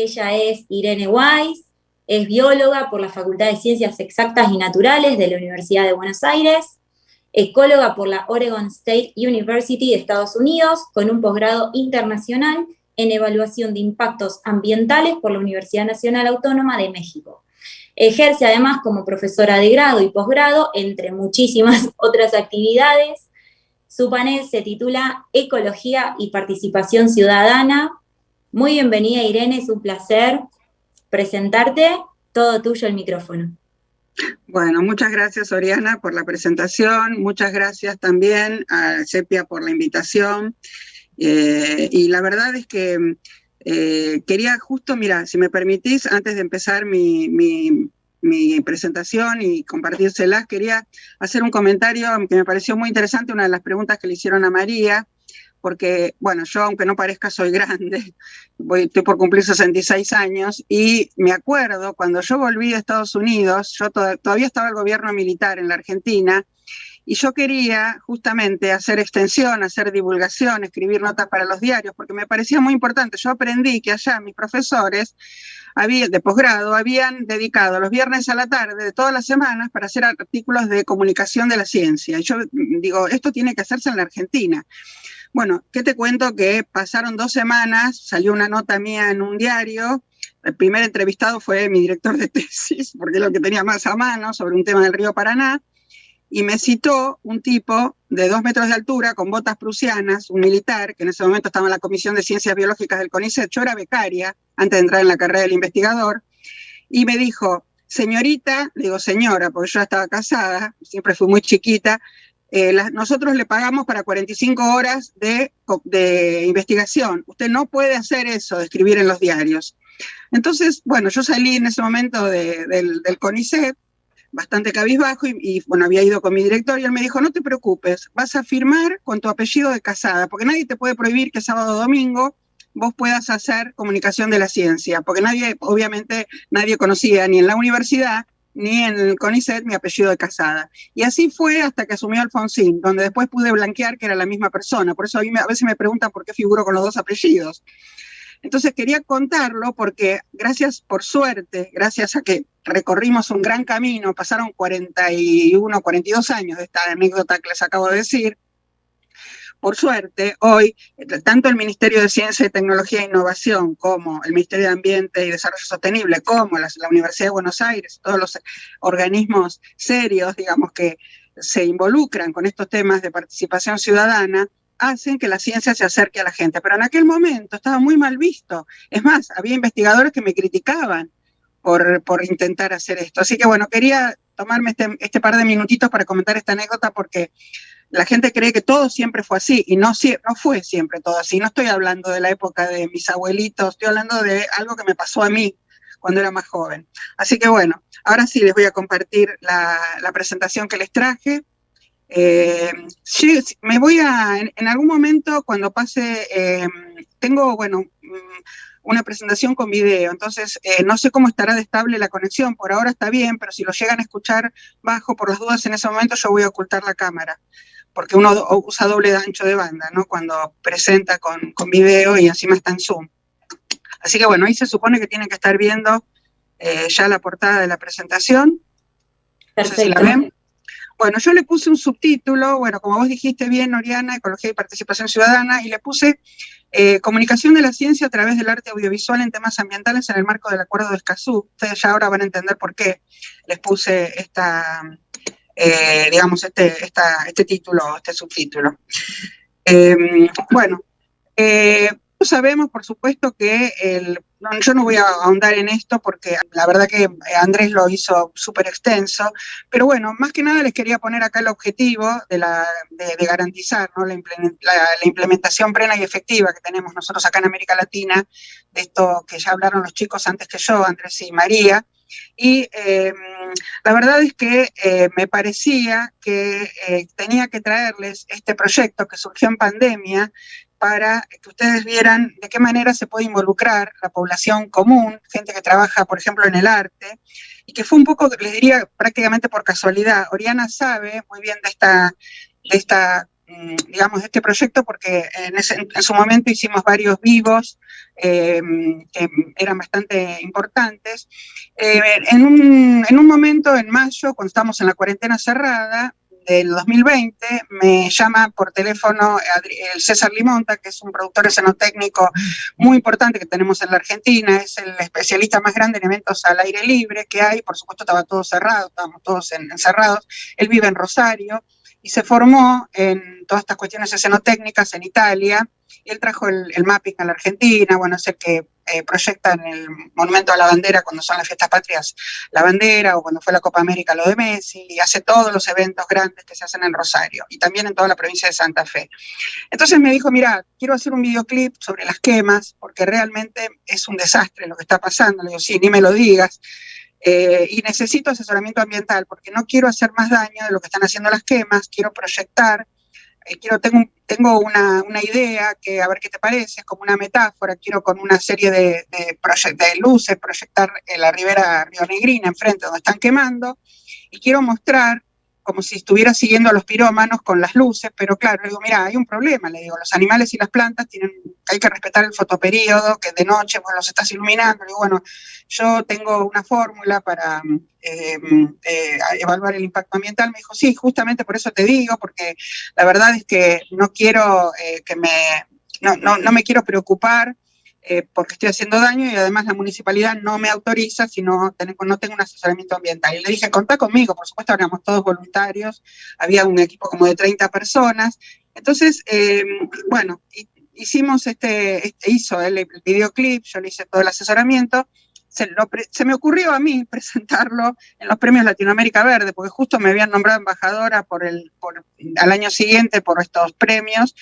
Ella es Irene Weiss, es bióloga por la Facultad de Ciencias Exactas y Naturales de la Universidad de Buenos Aires, ecóloga por la Oregon State University de Estados Unidos, con un posgrado internacional en evaluación de impactos ambientales por la Universidad Nacional Autónoma de México. Ejerce además como profesora de grado y posgrado, entre muchísimas otras actividades. Su panel se titula Ecología y Participación Ciudadana. Muy bienvenida, Irene, es un placer presentarte. Todo tuyo el micrófono. Bueno, muchas gracias, Oriana, por la presentación. Muchas gracias también a Sepia por la invitación. Y la verdad es que quería justo, mira, si me permitís, antes de empezar mi presentación y compartírselas, quería hacer un comentario que me pareció muy interesante, una de las preguntas que le hicieron a María, porque, bueno, yo, aunque no parezca, soy grande, estoy por cumplir 66 años, y me acuerdo, cuando yo volví a Estados Unidos, yo todavía estaba el gobierno militar en la Argentina, y yo quería justamente hacer extensión, hacer divulgación, escribir notas para los diarios, porque me parecía muy importante. Yo aprendí que allá mis profesores de posgrado habían dedicado los viernes a la tarde de todas las semanas para hacer artículos de comunicación de la ciencia. Y yo digo, esto tiene que hacerse en la Argentina. Bueno, ¿qué te cuento? Que pasaron 2 semanas, salió una nota mía en un diario. El primer entrevistado fue mi director de tesis, porque es lo que tenía más a mano, sobre un tema del río Paraná. Y me citó un tipo de 2 metros de altura, con botas prusianas, un militar, que en ese momento estaba en la Comisión de Ciencias Biológicas del CONICET. Yo era becaria, antes de entrar en la carrera del investigador, y me dijo, señorita, digo señora, porque yo estaba casada, siempre fui muy chiquita, nosotros le pagamos para 45 horas de investigación. Usted no puede hacer eso, de escribir en los diarios. Entonces, bueno, yo salí en ese momento del CONICET, bastante cabizbajo, y bueno, había ido con mi director, y él me dijo, no te preocupes, vas a firmar con tu apellido de casada, porque nadie te puede prohibir que sábado o domingo vos puedas hacer comunicación de la ciencia, porque obviamente nadie conocía ni en la universidad, ni en el CONICET mi apellido de casada. Y así fue hasta que asumió Alfonsín, donde después pude blanquear que era la misma persona. Por eso a veces me preguntan por qué figuro con los 2 apellidos. Entonces quería contarlo porque por suerte, gracias a que recorrimos un gran camino, pasaron 41, 42 años de esta anécdota que les acabo de decir. Por suerte, hoy, tanto el Ministerio de Ciencia y Tecnología e Innovación, como el Ministerio de Ambiente y Desarrollo Sostenible, como la Universidad de Buenos Aires, todos los organismos serios, digamos, que se involucran con estos temas de participación ciudadana, hacen que la ciencia se acerque a la gente. Pero en aquel momento estaba muy mal visto. Es más, había investigadores que me criticaban por intentar hacer esto. Así que bueno, quería tomarme este par de minutitos para comentar esta anécdota, porque la gente cree que todo siempre fue así, y no fue siempre todo así. No estoy hablando de la época de mis abuelitos, estoy hablando de algo que me pasó a mí cuando era más joven. Así que bueno, ahora sí les voy a compartir la presentación que les traje. Sí, me voy en algún momento, cuando pase, tengo, bueno, una presentación con video, entonces no sé cómo estará de estable la conexión. Por ahora está bien, pero si lo llegan a escuchar bajo, por las dudas, en ese momento yo voy a ocultar la cámara, porque uno usa doble ancho de banda, ¿no? Cuando presenta con video, y encima está en Zoom. Así que bueno, ahí se supone que tienen que estar viendo ya la portada de la presentación. Perfecto. No sé si la ven. Bueno, yo le puse un subtítulo, bueno, como vos dijiste bien, Oriana, Ecología y Participación Ciudadana, y le puse Comunicación de la Ciencia a través del arte audiovisual en temas ambientales en el marco del Acuerdo de Escazú. Ustedes ya ahora van a entender por qué les puse digamos, este título, este subtítulo. Bueno, sabemos, por supuesto, que yo no voy a ahondar en esto porque la verdad que Andrés lo hizo súper extenso, pero bueno, más que nada les quería poner acá el objetivo de garantizar, ¿no?, la implementación plena y efectiva que tenemos nosotros acá en América Latina, de esto que ya hablaron los chicos antes que yo, Andrés y María. Y la verdad es que me parecía que tenía que traerles este proyecto que surgió en pandemia, para que ustedes vieran de qué manera se puede involucrar la población común, gente que trabaja, por ejemplo, en el arte, y que fue un poco, les diría, prácticamente por casualidad. Oriana sabe muy bien de esta digamos, de este proyecto porque en su momento hicimos varios vivos que eran bastante importantes. En un momento, en mayo, cuando estábamos en la cuarentena cerrada del 2020, me llama por teléfono el César Limonta, que es un productor escenotécnico muy importante que tenemos en la Argentina, es el especialista más grande en eventos al aire libre que hay, por supuesto estaba todo cerrado, estábamos todos encerrados, él vive en Rosario, y se formó en todas estas cuestiones escenotécnicas en Italia, y él trajo el mapping a la Argentina, bueno, es el que proyecta en el Monumento a la Bandera cuando son las fiestas patrias la bandera, o cuando fue la Copa América lo de Messi, y hace todos los eventos grandes que se hacen en Rosario, y también en toda la provincia de Santa Fe. Entonces me dijo, mira, quiero hacer un videoclip sobre las quemas, porque realmente es un desastre lo que está pasando. Le digo, sí, ni me lo digas. Y necesito asesoramiento ambiental porque no quiero hacer más daño de lo que están haciendo las quemas, quiero proyectar, tengo una idea que a ver qué te parece, es como una metáfora, quiero con una serie de luces proyectar la ribera rionegrina enfrente donde están quemando, y quiero mostrar como si estuviera siguiendo a los pirómanos con las luces, pero claro, le digo, mira, hay un problema, le digo, los animales y las plantas hay que respetar el fotoperíodo, que de noche pues los estás iluminando. Le digo, bueno, yo tengo una fórmula para evaluar el impacto ambiental. Me dijo, sí, justamente por eso te digo, porque la verdad es que no quiero no me quiero preocupar porque estoy haciendo daño, y además la municipalidad no me autoriza si no tengo un asesoramiento ambiental. Y le dije, contá conmigo, por supuesto éramos todos voluntarios, había un equipo como de 30 personas. Entonces, bueno, hicimos hizo el videoclip, yo le hice todo el asesoramiento. Se me ocurrió a mí presentarlo en los premios Latinoamérica Verde, porque justo me habían nombrado embajadora al año siguiente por estos premios,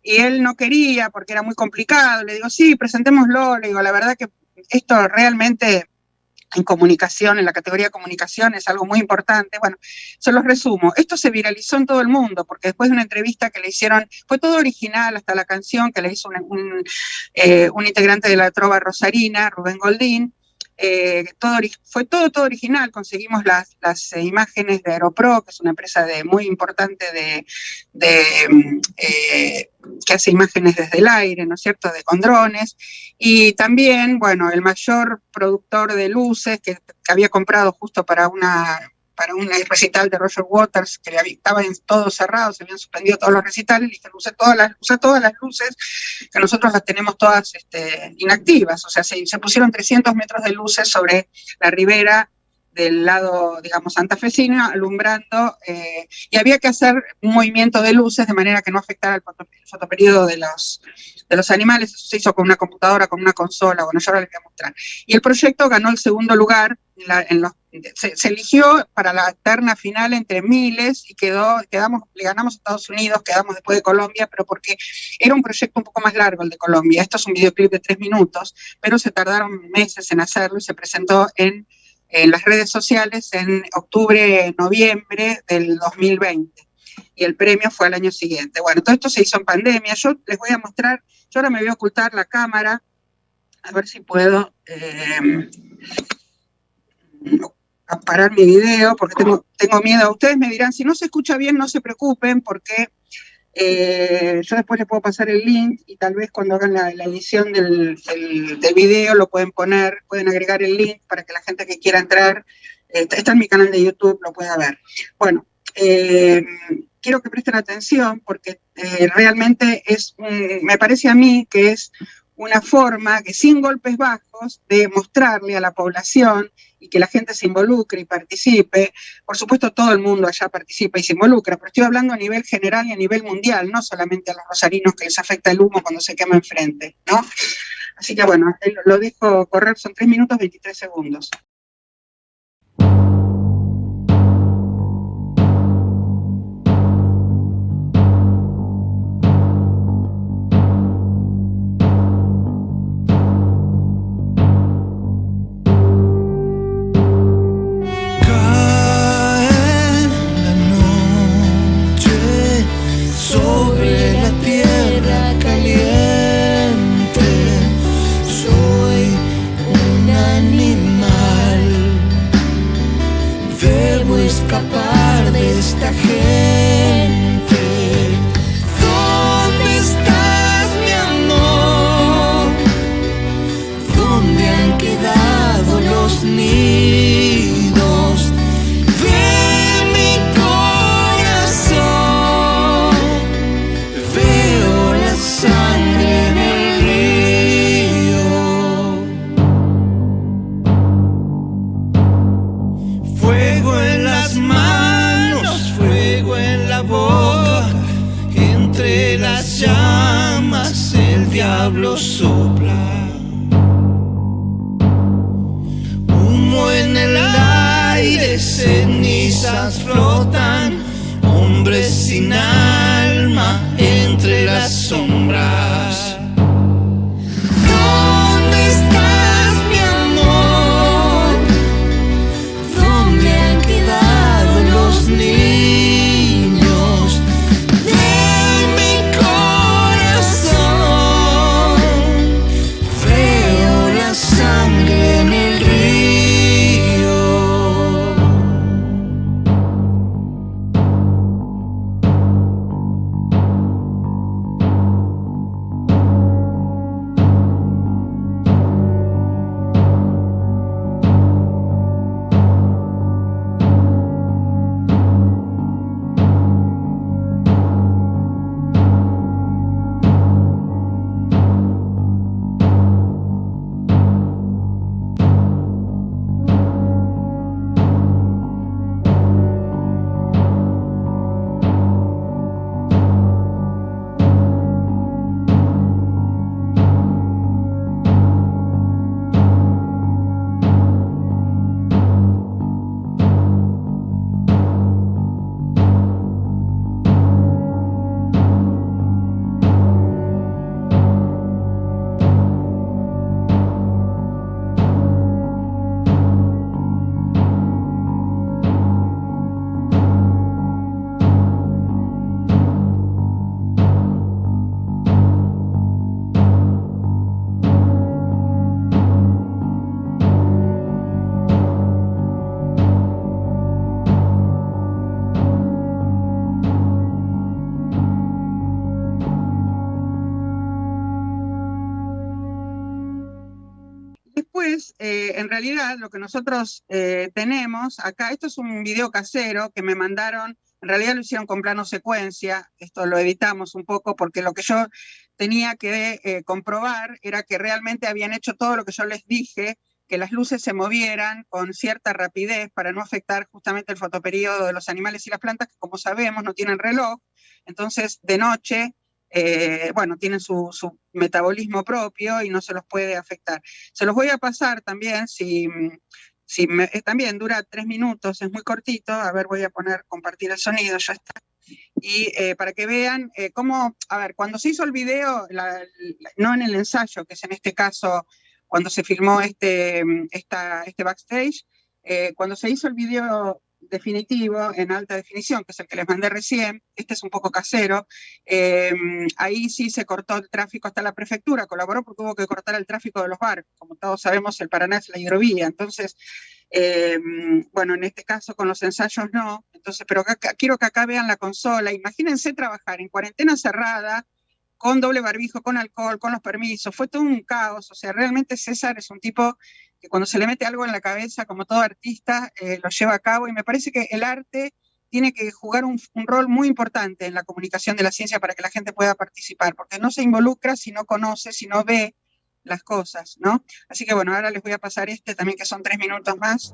y él no quería porque era muy complicado. Le digo, sí, presentémoslo. Le digo, la verdad que esto realmente en comunicación, en la categoría de comunicación, es algo muy importante. Bueno, se los resumo. Esto se viralizó en todo el mundo, porque después de una entrevista que le hicieron, fue todo original, hasta la canción que le hizo un integrante de la trova rosarina, Rubén Goldín. Fue todo original. Conseguimos las imágenes de Aeropro, que es una empresa muy importante que hace imágenes desde el aire, ¿no es cierto?, con drones, y también, bueno, el mayor productor de luces que había comprado justo para un recital de Roger Waters, que estaba todo cerrado, se habían suspendido todos los recitales, y dije, usa todas las luces, que nosotros las tenemos todas inactivas. O sea, se pusieron 300 metros de luces sobre la ribera del lado, digamos, santafesino, alumbrando, y había que hacer un movimiento de luces de manera que no afectara el fotoperíodo de los animales. Eso se hizo con una computadora, con una consola. Bueno, yo ahora les voy a mostrar. Y el proyecto ganó el segundo lugar, se eligió para la terna final entre miles, y le ganamos a Estados Unidos, quedamos después de Colombia, pero porque era un proyecto un poco más largo el de Colombia. Esto es un videoclip de 3 minutos, pero se tardaron meses en hacerlo, y se presentó en las redes sociales en octubre, noviembre del 2020, y el premio fue al año siguiente. Bueno, todo esto se hizo en pandemia. Yo les voy a mostrar, yo ahora me voy a ocultar la cámara, a ver si puedo parar mi video, porque tengo miedo. Ustedes me dirán, si no se escucha bien, no se preocupen, porque yo después les puedo pasar el link, y tal vez cuando hagan la edición del video lo pueden agregar el link para que la gente que quiera entrar, está en mi canal de YouTube, lo pueda ver. Bueno, quiero que presten atención, porque realmente me parece a mí que es una forma que, sin golpes bajos, de mostrarle a la población y que la gente se involucre y participe. Por supuesto, todo el mundo allá participa y se involucra, pero estoy hablando a nivel general y a nivel mundial, no solamente a los rosarinos que les afecta el humo cuando se quema enfrente, ¿no? Así que bueno, lo dejo correr, son 3 minutos 23 segundos. Soy un animal. estrellas flotan, hombres sin alma entre las sombras. ¿Dónde estás, mi amor? ¿Dónde han quedado los niños de mi corazón? Veo la sangre en el río. Después, en realidad, lo que nosotros tenemos acá, esto es un video casero que me mandaron, en realidad lo hicieron con plano secuencia, esto lo editamos un poco porque lo que yo tenía que comprobar era que realmente habían hecho todo lo que yo les dije, que las luces se movieran con cierta rapidez para no afectar justamente el fotoperíodo de los animales y las plantas, que como sabemos no tienen reloj, entonces de noche, bueno, tienen su metabolismo propio y no se los puede afectar. Se los voy a pasar también, también dura 3 minutos, es muy cortito, a ver, voy a compartir el sonido, ya está. Y para que vean cómo, a ver, cuando se hizo el video, no en el ensayo, que es en este caso, cuando se filmó este backstage, cuando se hizo el video definitivo en alta definición, que es el que les mandé recién, este es un poco casero, ahí sí se cortó el tráfico, hasta la prefectura colaboró porque hubo que cortar el tráfico de los barcos, como todos sabemos el Paraná es la hidrovía, entonces, bueno, en este caso con los ensayos no, entonces, pero quiero que acá vean la consola, imagínense trabajar en cuarentena cerrada, con doble barbijo, con alcohol, con los permisos, fue todo un caos, o sea, realmente César es un tipo que cuando se le mete algo en la cabeza, como todo artista, lo lleva a cabo, y me parece que el arte tiene que jugar un rol muy importante en la comunicación de la ciencia para que la gente pueda participar, porque no se involucra si no conoce, si no ve las cosas, ¿no? Así que bueno, ahora les voy a pasar también, que son 3 minutos más.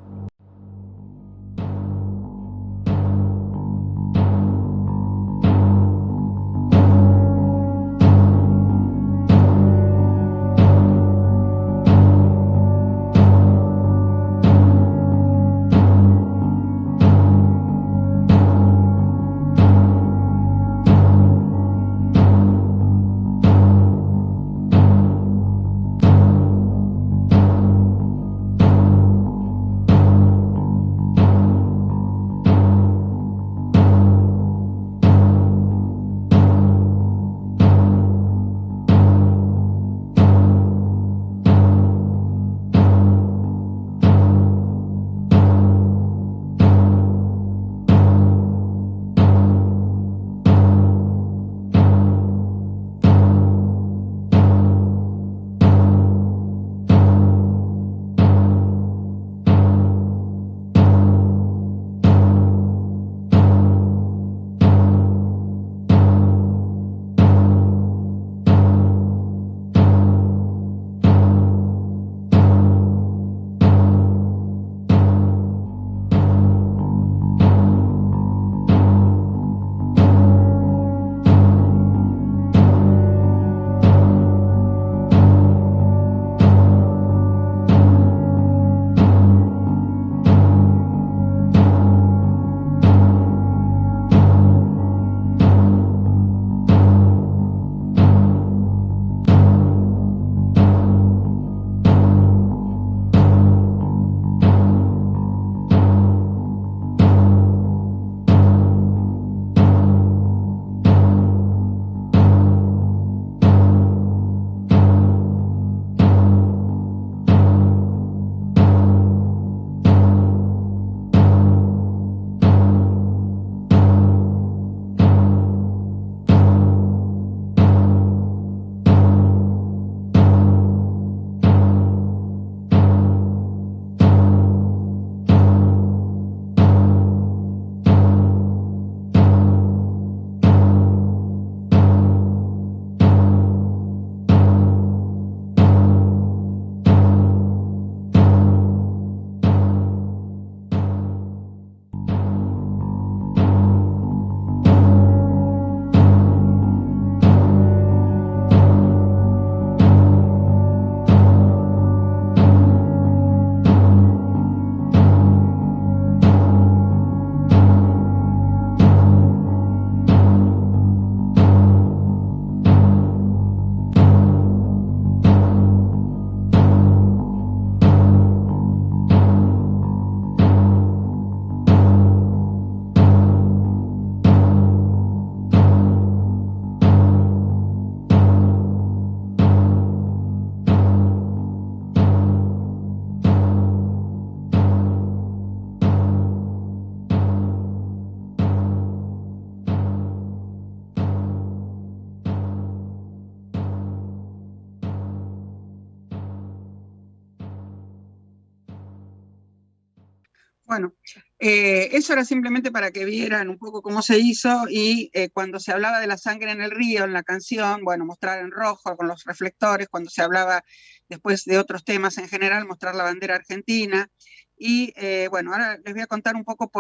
Bueno, eso era simplemente para que vieran un poco cómo se hizo y cuando se hablaba de la sangre en el río, en la canción, bueno, mostrar en rojo con los reflectores, cuando se hablaba después de otros temas en general, mostrar la bandera argentina. Y bueno, ahora les voy a contar un poco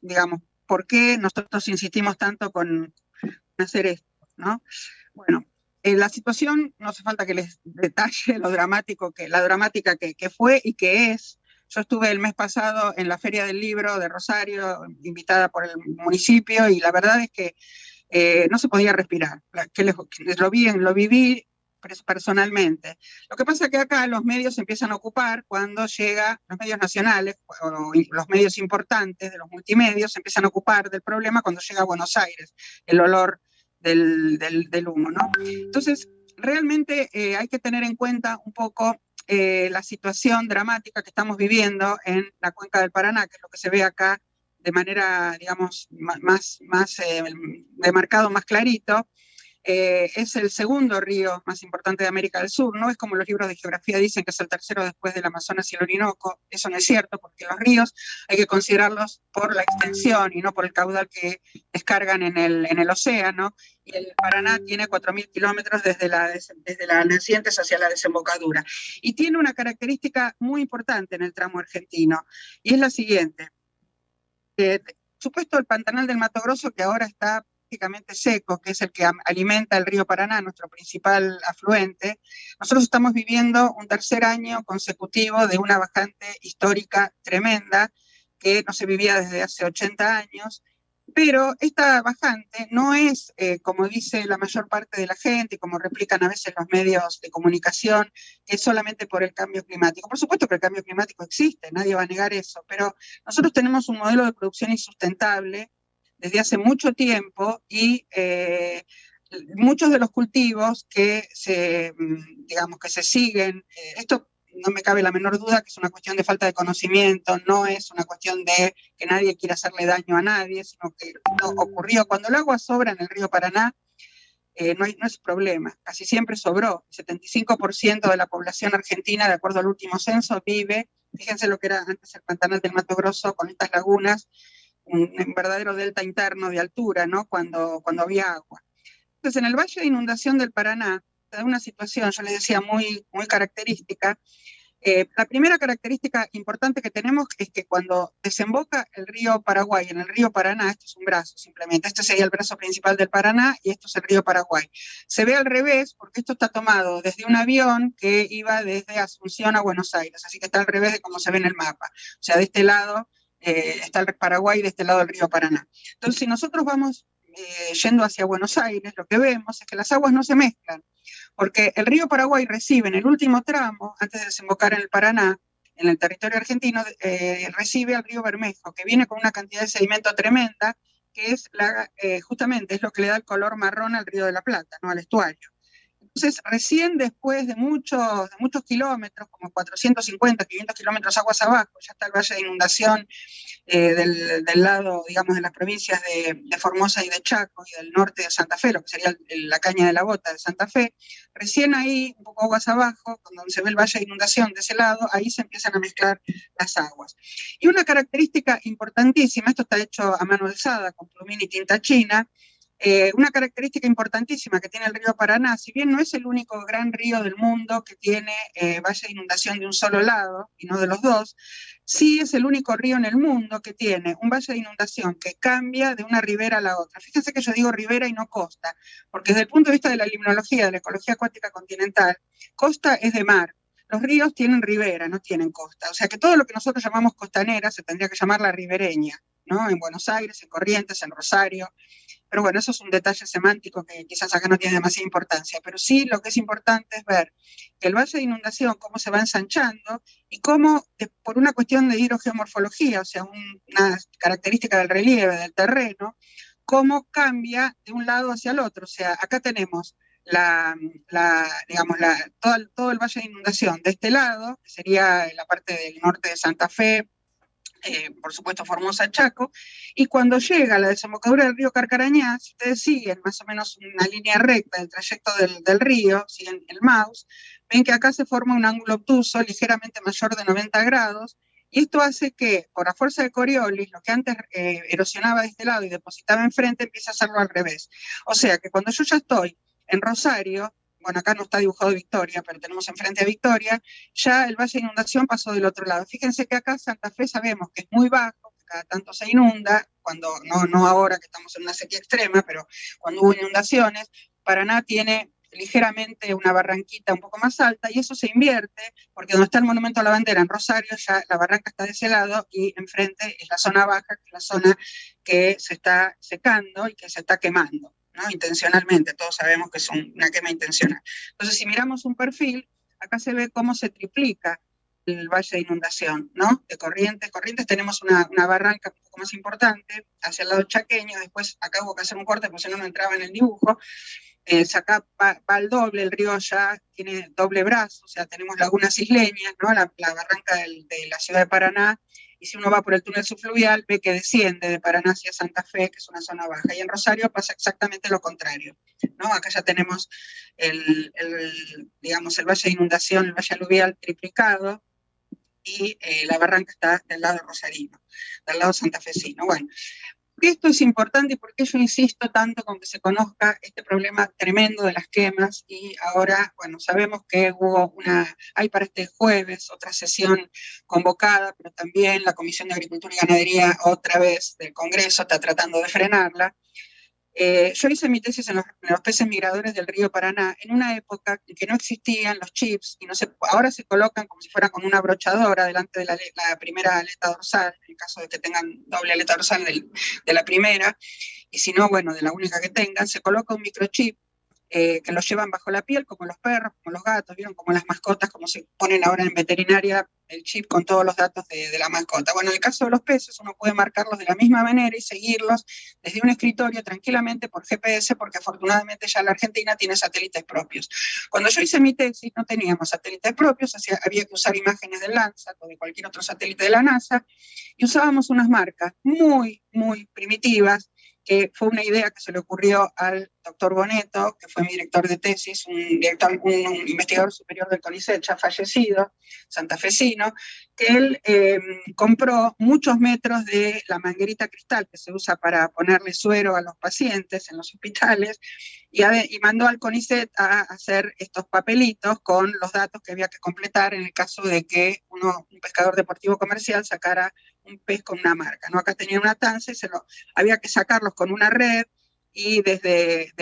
digamos, por qué nosotros insistimos tanto con hacer esto, ¿no? Bueno, la situación, no hace falta que les detalle la dramática que fue y que es. Yo estuve el mes pasado en la Feria del Libro de Rosario, invitada por el municipio, y la verdad es que no se podía respirar. Lo viví personalmente. Lo que pasa es que acá los medios se empiezan a ocupar cuando llega, los medios nacionales, o los medios importantes de los multimedios, se empiezan a ocupar del problema cuando llega a Buenos Aires, el olor del humo, ¿no? Entonces, realmente hay que tener en cuenta un poco la situación dramática que estamos viviendo en la cuenca del Paraná, que es lo que se ve acá de manera, digamos, más demarcado, más clarito. Es el segundo río más importante de América del Sur, no es como los libros de geografía dicen que es el tercero después del Amazonas y el Orinoco, eso no es cierto, porque los ríos hay que considerarlos por la extensión y no por el caudal que descargan en el océano, y el Paraná tiene 4.000 kilómetros desde la nacientes hacia la desembocadura, y tiene una característica muy importante en el tramo argentino, y es la siguiente. Supuesto el Pantanal del Mato Grosso, que ahora está prácticamente seco, que es el que alimenta el río Paraná, nuestro principal afluente, nosotros estamos viviendo un tercer año consecutivo de una bajante histórica tremenda, que no se vivía desde hace 80 años, pero esta bajante no es, como dice la mayor parte de la gente, y como replican a veces los medios de comunicación, es solamente por el cambio climático. Por supuesto que el cambio climático existe, nadie va a negar eso, pero nosotros tenemos un modelo de producción insustentable desde hace mucho tiempo y muchos de los cultivos digamos, que se siguen, esto no me cabe la menor duda que es una cuestión de falta de conocimiento, no es una cuestión de que nadie quiera hacerle daño a nadie, sino que no ocurrió. Cuando el agua sobra en el río Paraná, no es problema, casi siempre sobró. El 75% de la población argentina, de acuerdo al último censo, vive, fíjense lo que era antes el Pantanal del Mato Grosso, con estas lagunas, un verdadero delta interno de altura, ¿no? Cuando había agua. Entonces, en el Valle de Inundación del Paraná, se da una situación, yo les decía, muy, muy característica. La primera característica importante que tenemos es que cuando desemboca el río Paraguay en el río Paraná, este es un brazo simplemente, este sería el brazo principal del Paraná y esto es el río Paraguay. Se ve al revés porque esto está tomado desde un avión que iba desde Asunción a Buenos Aires, así que está al revés de como se ve en el mapa. O sea, de este lado está el Paraguay, de este lado el río Paraná. Entonces, si nosotros vamos yendo hacia Buenos Aires, lo que vemos es que las aguas no se mezclan, porque el río Paraguay recibe en el último tramo, antes de desembocar en el Paraná, en el territorio argentino, recibe al río Bermejo, que viene con una cantidad de sedimento tremenda, que es justamente es lo que le da el color marrón al río de la Plata, ¿no? Al estuario. Entonces, recién después de muchos kilómetros, como 450, 500 kilómetros aguas abajo, ya está el valle de inundación del lado, digamos, de las provincias de Formosa y de Chaco y del norte de Santa Fe, lo que sería la caña de la bota de Santa Fe, recién ahí, un poco aguas abajo, donde se ve el valle de inundación de ese lado, ahí se empiezan a mezclar las aguas. Y una característica importantísima, esto está hecho a mano alzada, con plumín y tinta china, una característica importantísima que tiene el río Paraná, si bien no es el único gran río del mundo que tiene valle de inundación de un solo lado y no de los dos, sí es el único río en el mundo que tiene un valle de inundación que cambia de una ribera a la otra. Fíjense que yo digo ribera y no costa, porque desde el punto de vista de la limnología, de la ecología acuática continental, costa es de mar. Los ríos tienen ribera, no tienen costa. O sea que todo lo que nosotros llamamos costanera se tendría que llamar la ribereña, ¿no? En Buenos Aires, en Corrientes, en Rosario. Pero bueno, eso es un detalle semántico que quizás acá no tiene demasiada importancia, pero sí lo que es importante es ver que el valle de inundación, cómo se va ensanchando y cómo, por una cuestión de hidrogeomorfología, o sea, una característica del relieve, del terreno, cómo cambia de un lado hacia el otro. O sea, acá tenemos digamos, todo el valle de inundación de este lado, que sería la parte del norte de Santa Fe, por supuesto Formosa, Chaco, y cuando llega a la desembocadura del río Carcarañá, si ustedes siguen más o menos una línea recta del trayecto del río, siguen el mouse, ven que acá se forma un ángulo obtuso ligeramente mayor de 90 grados, Y esto hace que, por la fuerza de Coriolis, lo que antes erosionaba de este lado y depositaba enfrente, empiece a hacerlo al revés. O sea que cuando yo ya estoy en Rosario, bueno, acá no está dibujado Victoria, pero tenemos enfrente a Victoria, ya el valle de inundación pasó del otro lado. Fíjense que acá Santa Fe sabemos que es muy bajo, que cada tanto se inunda, cuando no ahora que estamos en una sequía extrema, pero cuando hubo inundaciones. Paraná tiene ligeramente una barranquita un poco más alta, y eso se invierte, porque donde está el Monumento a la Bandera en Rosario, ya la barranca está de ese lado, y enfrente es la zona baja, que es la zona que se está secando y que se está quemando, ¿no? Intencionalmente, todos sabemos que es una quema intencional. Entonces, si miramos un perfil, acá se ve cómo se triplica el valle de inundación, ¿no? De Corrientes. Corrientes tenemos una barranca un poco más importante, hacia el lado chaqueño, después acá hubo que hacer un corte, porque si no, no entraba en el dibujo. Acá va al doble, el río ya tiene doble brazo, o sea, tenemos lagunas isleñas, ¿no? La barranca de la ciudad de Paraná, y si uno va por el túnel subfluvial, ve que desciende de Paraná hacia Santa Fe, que es una zona baja, y en Rosario pasa exactamente lo contrario, ¿no? Acá ya tenemos digamos, el valle de inundación, el valle aluvial triplicado, y la barranca está del lado rosarino, del lado santafesino. Bueno, ¿por qué esto es importante y por qué yo insisto tanto con que se conozca este problema tremendo de las quemas? Y ahora, bueno, sabemos que hay para este jueves otra sesión convocada, pero también la Comisión de Agricultura y Ganadería, otra vez del Congreso, está tratando de frenarla. Yo hice mi tesis en los peces migradores del río Paraná en una época en que no existían los chips, y ahora se colocan como si fuera con una brochadora delante de la primera aleta dorsal, en el caso de que tengan doble aleta dorsal de la primera, y si no, bueno, de la única que tengan, se coloca un microchip que los llevan bajo la piel, como los perros, como los gatos, ¿vieron? Como las mascotas, como se ponen ahora en veterinaria, el chip con todos los datos de la mascota. Bueno, en el caso de los peces, uno puede marcarlos de la misma manera y seguirlos desde un escritorio tranquilamente por GPS, porque afortunadamente ya la Argentina tiene satélites propios. Cuando yo hice mi tesis no teníamos satélites propios, había que usar imágenes del Landsat o de cualquier otro satélite de la NASA, y usábamos unas marcas muy, muy primitivas, que fue una idea que se le ocurrió al doctor Boneto, que fue mi director de tesis, un investigador superior del CONICET, ya fallecido, santafesino, que él compró muchos metros de la manguerita cristal que se usa para ponerle suero a los pacientes en los hospitales, y mandó al CONICET a hacer estos papelitos con los datos que había que completar en el caso de que un pescador deportivo comercial sacara un pez con una marca, ¿no? Acá tenía una tanza y había que sacarlos con una red, y desde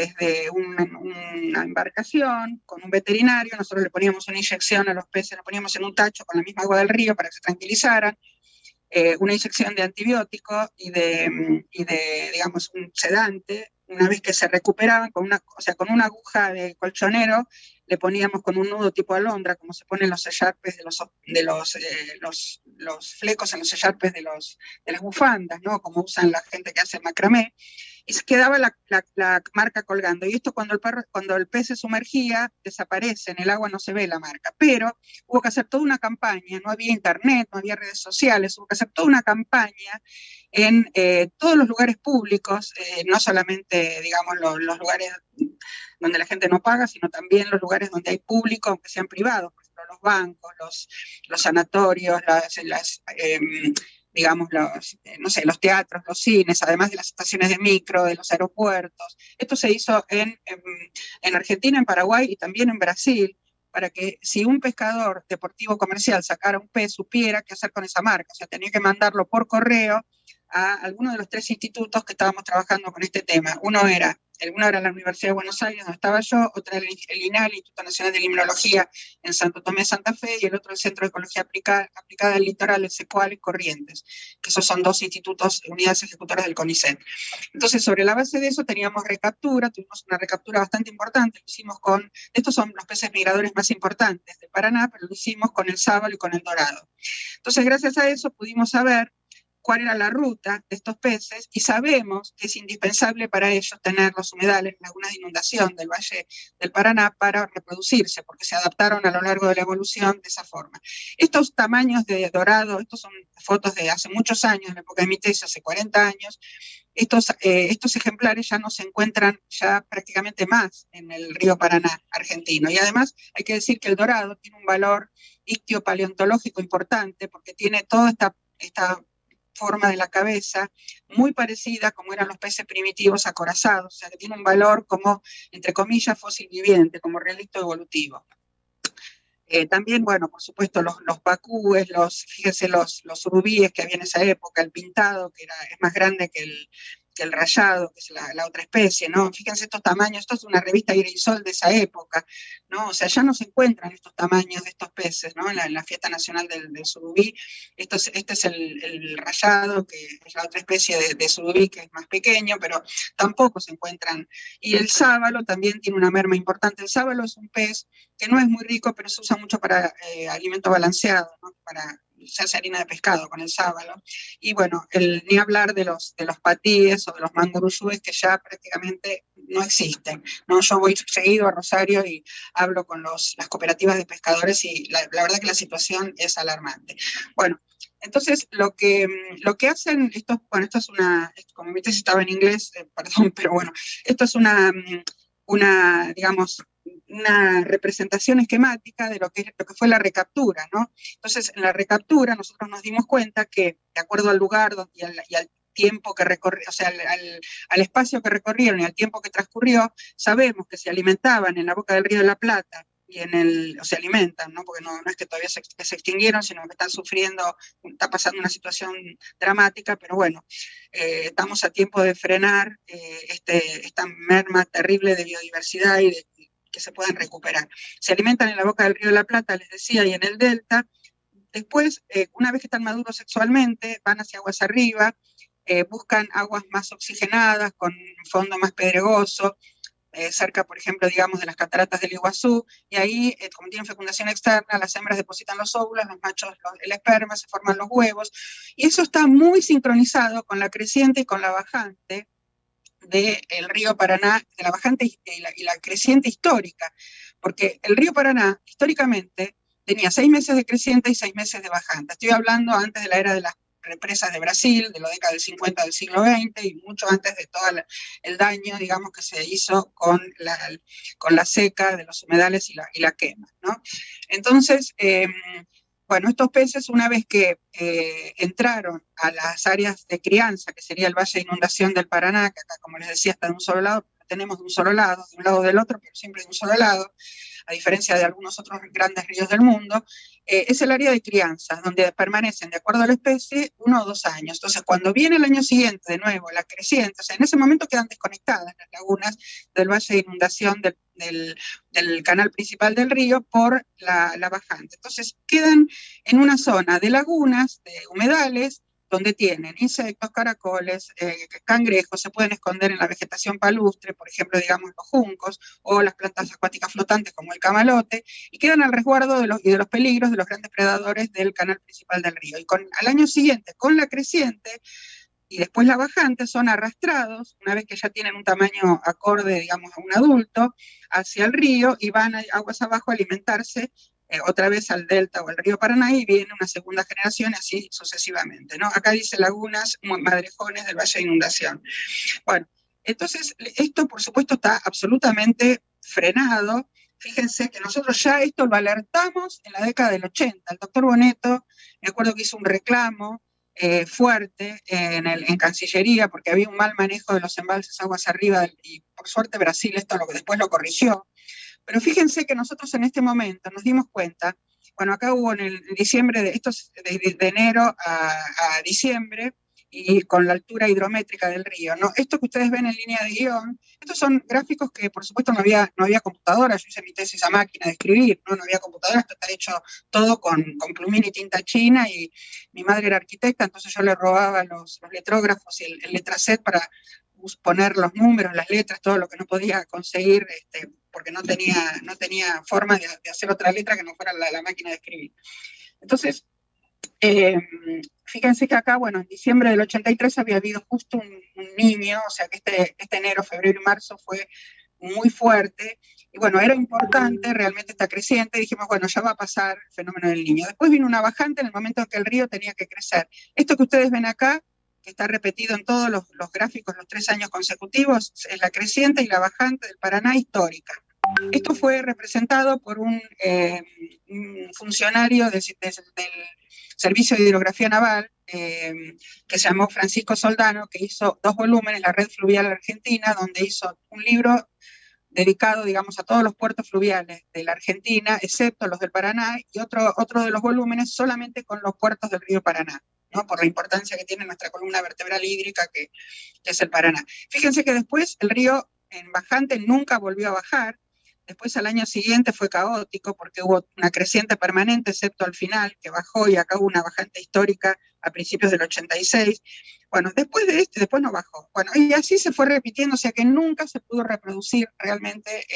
una embarcación, con un veterinario, nosotros le poníamos una inyección a los peces, lo poníamos en un tacho con la misma agua del río para que se tranquilizaran, una inyección de antibiótico y de, digamos, un sedante. Una vez que se recuperaban, con una aguja de colchonero, le poníamos con un nudo tipo alondra, como se ponen los sellarpes los flecos en los sellarpes de las bufandas, ¿no? Como usan la gente que hace macramé, y se quedaba la marca colgando. Y esto cuando el pez se sumergía, desaparece, en el agua no se ve la marca. Pero hubo que hacer toda una campaña, no había internet, no había redes sociales, hubo que hacer toda una campaña en todos los lugares públicos, no solamente, digamos, los lugares donde la gente no paga, sino también los lugares donde hay público, aunque sean privados, por ejemplo, los bancos, los sanatorios, digamos, los teatros, los cines, además de las estaciones de micro, de los aeropuertos. Esto se hizo en Argentina, en Paraguay y también en Brasil, para que si un pescador deportivo comercial sacara un pez, supiera qué hacer con esa marca. O sea, tenía que mandarlo por correo a alguno de los 3 institutos que estábamos trabajando con este tema. Uno era la Universidad de Buenos Aires, donde estaba yo, otra era el INAL, el Instituto Nacional de Limnología, en Santo Tomé, Santa Fe, y el otro el Centro de Ecología Aplicada del Litoral, el CECOAL, y Corrientes, que esos son 2 institutos, unidades ejecutoras del CONICET. Entonces, sobre la base de eso teníamos tuvimos una recaptura bastante importante, lo hicimos estos son los peces migradores más importantes de Paraná, pero lo hicimos con el sábalo y con el dorado. Entonces, gracias a eso pudimos saber cuál era la ruta de estos peces y sabemos que es indispensable para ellos tener los humedales, lagunas de inundación del Valle del Paraná para reproducirse, porque se adaptaron a lo largo de la evolución de esa forma. Estos tamaños de dorado, estos son fotos de hace muchos años, en la época de mi tesis, hace 40 años, estos ejemplares ya no se encuentran ya prácticamente más en el río Paraná argentino. Y además hay que decir que el dorado tiene un valor ictiopaleontológico importante porque tiene toda esta forma de la cabeza muy parecida como eran los peces primitivos acorazados, o sea que tiene un valor como, entre comillas, fósil viviente, como relicto evolutivo. También, bueno, por supuesto, los pacúes, fíjense, los surubíes que había en esa época, el pintado, que es más grande que el rayado, que es la otra especie, ¿no? Fíjense estos tamaños, esto es una revista Aire y Sol de esa época, ¿no? O sea, ya no se encuentran estos tamaños de estos peces, ¿no? En la fiesta nacional del surubí, este es el rayado, que es la otra especie de surubí que es más pequeño, pero tampoco se encuentran. Y el sábalo también tiene una merma importante. El sábalo es un pez que no es muy rico, pero se usa mucho para alimento balanceado, ¿no? Se hace harina de pescado con el sábalo. Y bueno, ni hablar de los patíes o de los manguruyúes que ya prácticamente no existen, ¿no? Yo voy seguido a Rosario y hablo con las cooperativas de pescadores y la verdad que la situación es alarmante. Bueno, entonces lo que hacen estos, bueno, esto es como mi tesis estaba en inglés, perdón, pero bueno, esto es una digamos, una representación esquemática de lo que fue la recaptura, ¿no? Entonces, en la recaptura nosotros nos dimos cuenta que, de acuerdo al lugar y al tiempo que recorrió, o sea, al espacio que recorrieron y al tiempo que transcurrió, sabemos que se alimentaban en la boca del Río de la Plata o se alimentan, ¿no? Porque no es que todavía se extinguieron, sino que están sufriendo, está pasando una situación dramática, pero bueno, estamos a tiempo de frenar esta merma terrible de biodiversidad y que se puedan recuperar. Se alimentan en la boca del Río de la Plata, les decía, y en el delta. Después, una vez que están maduros sexualmente, van hacia aguas arriba, buscan aguas más oxigenadas, con un fondo más pedregoso, cerca, por ejemplo, digamos, de las cataratas del Iguazú, y ahí, como tienen fecundación externa, las hembras depositan los óvulos, los machos el esperma, se forman los huevos, y eso está muy sincronizado con la creciente y con la bajante del río Paraná, de la bajante y la creciente histórica, porque el río Paraná, históricamente, tenía 6 meses de creciente y 6 meses de bajante. Estoy hablando antes de la era de las represas de Brasil, de la década del 50 del siglo XX, y mucho antes de todo el daño, digamos, que se hizo con la seca de los humedales y la quema, ¿no? Entonces, bueno, estos peces, una vez que entraron a las áreas de crianza, que sería el valle de inundación del Paraná, que acá, como les decía, está de un solo lado, tenemos de un solo lado, de un lado o del otro, pero siempre de un solo lado, a diferencia de algunos otros grandes ríos del mundo, es el área de crianza, donde permanecen, de acuerdo a la especie, 1 o 2 años. Entonces, cuando viene el año siguiente, de nuevo, la creciente, o sea, en ese momento quedan desconectadas las lagunas del valle de inundación del canal principal del río por la bajante. Entonces, quedan en una zona de lagunas, de humedales, donde tienen insectos, caracoles, cangrejos, se pueden esconder en la vegetación palustre, por ejemplo, digamos, los juncos, o las plantas acuáticas flotantes como el camalote, y quedan al resguardo de los peligros de los grandes predadores del canal principal del río. Y al año siguiente, con la creciente, y después la bajante, son arrastrados, una vez que ya tienen un tamaño acorde, digamos, a un adulto, hacia el río, y van aguas abajo a alimentarse otra vez al delta o al río Paraná, y viene una segunda generación, así sucesivamente, ¿no? Acá dice lagunas, madrejones del valle de inundación. Bueno, entonces esto por supuesto está absolutamente frenado. Fíjense que nosotros ya esto lo alertamos en la década del 80. El doctor Boneto, me acuerdo que hizo un reclamo fuerte en Cancillería, porque había un mal manejo de los embalses aguas arriba, y por suerte Brasil esto después lo corrigió. Pero fíjense que nosotros en este momento nos dimos cuenta, bueno, acá hubo en diciembre, esto es de enero a diciembre, y con la altura hidrométrica del río, ¿no? Esto que ustedes ven en línea de guión, estos son gráficos que por supuesto no había computadora. Yo hice mi tesis a máquina de escribir, no había computadora, esto está hecho todo con plumín y tinta china, y mi madre era arquitecta, entonces yo le robaba los letrógrafos y el letraset para poner los números, las letras, todo lo que no podía conseguir, porque no tenía forma de hacer otra letra que no fuera la máquina de escribir. Entonces, Eh, Fíjense que acá, bueno, en diciembre del 83 había habido justo un niño, o sea que este enero, febrero y marzo fue muy fuerte, y bueno, era importante, realmente está creciente, y dijimos, bueno, ya va a pasar el fenómeno del niño. Después vino una bajante en el momento en que el río tenía que crecer. Esto que ustedes ven acá, que está repetido en todos los gráficos los 3 años consecutivos, es la creciente y la bajante del Paraná histórica. Esto fue representado por un funcionario del Servicio de Hidrografía Naval, que se llamó Francisco Soldano, que hizo 2 volúmenes, La Red Fluvial Argentina, donde hizo un libro dedicado, digamos, a todos los puertos fluviales de la Argentina, excepto los del Paraná, y otro de los volúmenes solamente con los puertos del río Paraná, ¿no? Por la importancia que tiene nuestra columna vertebral hídrica, que es el Paraná. Fíjense que después el río en bajante nunca volvió a bajar. Después al año siguiente fue caótico porque hubo una creciente permanente, excepto al final, que bajó, y acá hubo una bajante histórica a principios del 86. Bueno, después de después no bajó. Bueno, y así se fue repitiendo, o sea que nunca se pudo reproducir realmente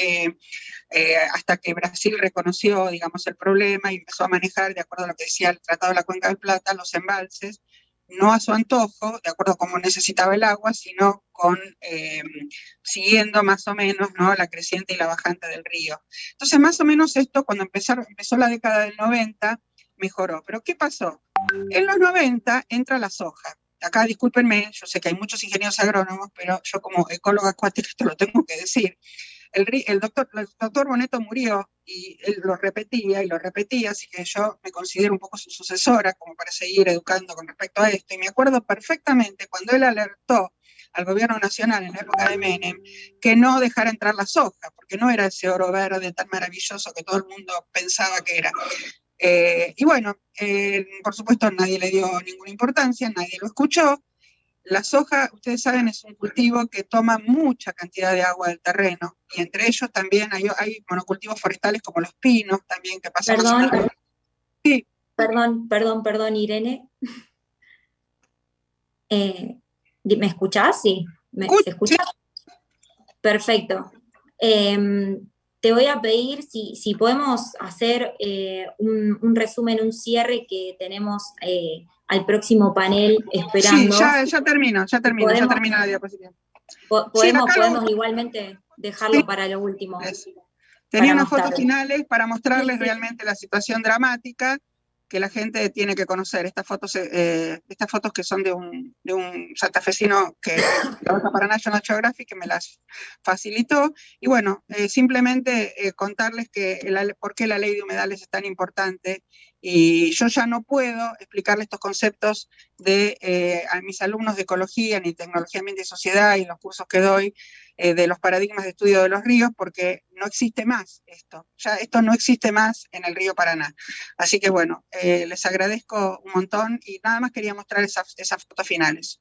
hasta que Brasil reconoció, digamos, el problema y empezó a manejar, de acuerdo a lo que decía el Tratado de la Cuenca del Plata, los embalses, no a su antojo, de acuerdo a cómo necesitaba el agua, sino siguiendo más o menos, ¿no?, la creciente y la bajante del río. Entonces, más o menos esto, cuando empezó la década del 90, mejoró. Pero ¿qué pasó? En los 90 entra la soja. Acá, discúlpenme, yo sé que hay muchos ingenieros agrónomos, pero yo como ecóloga acuática esto lo tengo que decir. El doctor Boneto murió y él lo repetía, así que yo me considero un poco su sucesora como para seguir educando con respecto a esto. Y me acuerdo perfectamente cuando él alertó al gobierno nacional en la época de Menem que no dejara entrar la soja, porque no era ese oro verde tan maravilloso que todo el mundo pensaba que era. Y bueno, por supuesto nadie le dio ninguna importancia, nadie lo escuchó. La soja, ustedes saben, es un cultivo que toma mucha cantidad de agua del terreno, y entre ellos también hay monocultivos forestales como los pinos, también, que pasan más o Perdón, menos. Sí, perdón, Irene. ¿Me escuchás? Sí, ¿se sí, escucha? Perfecto. Te voy a pedir si podemos hacer un resumen, un cierre, que tenemos al próximo panel sí, esperando. ya termino, ya Podemos, termina la diapositiva. Sí, podemos igualmente dejarlo sí, para lo último, tenía para unas más fotos tarde. finales para Sí, mostrarles sí. realmente la situación dramática que la gente tiene que conocer. Estas fotos que son de un santafesino que trabaja para National Geographic, que me las facilitó. Y bueno, simplemente contarles por qué la ley de humedales es tan importante. Y yo ya no puedo explicarles estos conceptos a mis alumnos de ecología, ni tecnología, ambiente y sociedad, y los cursos que doy, de los paradigmas de estudio de los ríos, porque no existe más esto. Ya esto no existe más en el río Paraná. Así que bueno, les agradezco un montón, y nada más quería mostrar esas fotos finales.